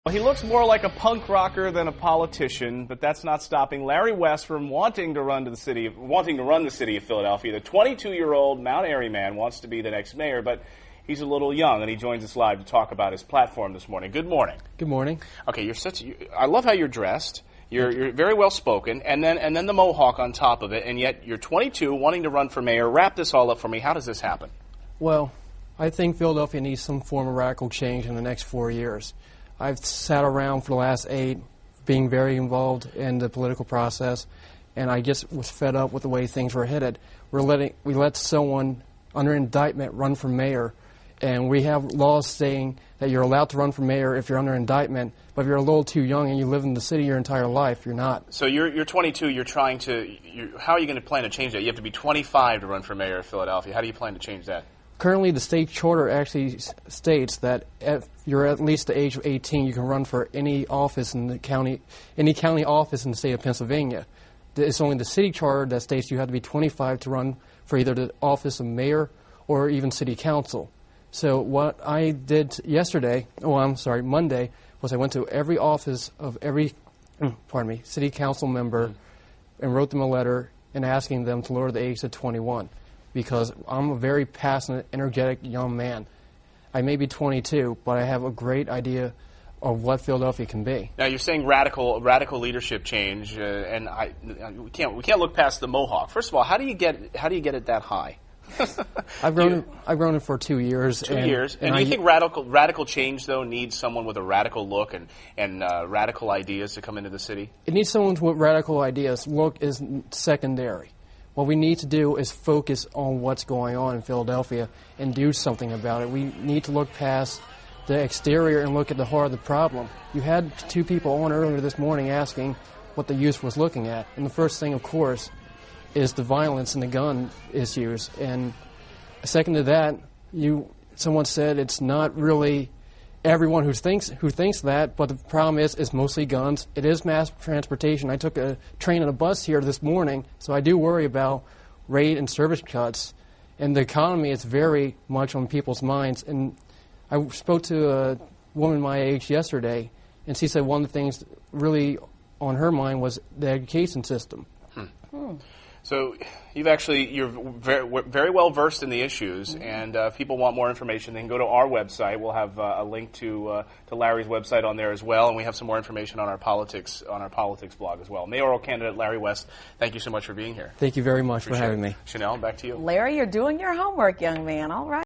Well, he looks more like a punk rocker than a politician, but that's not stopping Larry West from wanting to run the city of Philadelphia. The 22-year-old Mount Airy man wants to be the next mayor, but he's a little young, and he joins us live to talk about his platform this morning. Good morning. Good morning. Okay, I love how you're dressed. You're very well spoken, and then the mohawk on top of it, and yet you're 22, wanting to run for mayor. Wrap this all up for me. How does this happen? Well, I think Philadelphia needs some form of radical change in the next 4 years. I've sat around for the last 8, being very involved in the political process, and I just was fed up with the way things were headed. We let someone under indictment run for mayor, and we have laws saying that you're allowed to run for mayor if you're under indictment, but if you're a little too young and you live in the city your entire life, you're not. So you're 22, how are you going to plan to change that? You have to be 25 to run for mayor of Philadelphia. How do you plan to change that? Currently, the state charter actually states that if you're at least the age of 18, you can run for any office in the county, any county office in the state of Pennsylvania. It's only the city charter that states you have to be 25 to run for either the office of mayor or even city council. So what I did Monday, was I went to every office of every, city council member and wrote them a letter and asking them to lower the age to 21. Because I'm a very passionate, energetic young man. I may be 22, but I have a great idea of what Philadelphia can be. Now you're saying radical leadership change, and we can't look past the mohawk. First of all, how do you get it that high? I've grown it for 2 years. 2 years, and do you think radical change though needs someone with a radical look and radical ideas to come into the city? It needs someone with radical ideas. Look is secondary. What we need to do is focus on what's going on in Philadelphia and do something about it. We need to look past the exterior and look at the heart of the problem. You had 2 people on earlier this morning asking what the youth was looking at. And the first thing, of course, is the violence and the gun issues. And second to that, someone said it's not really everyone who thinks that, but the problem is it's mostly guns. It is mass transportation. I took a train and a bus here this morning, so I do worry about rate and service cuts. And the economy is very much on people's minds. And I spoke to a woman my age yesterday, and she said one of the things really on her mind was the education system. So you're very well versed in the issues, and if people want more information, they can go to our website. We'll have a link to Larry's website on there as well, and we have some more information on our politics blog as well. Mayoral candidate Larry West, thank you so much for being here. Thank you very much for having me. Chanel, back to you. Larry, you're doing your homework, young man. All right.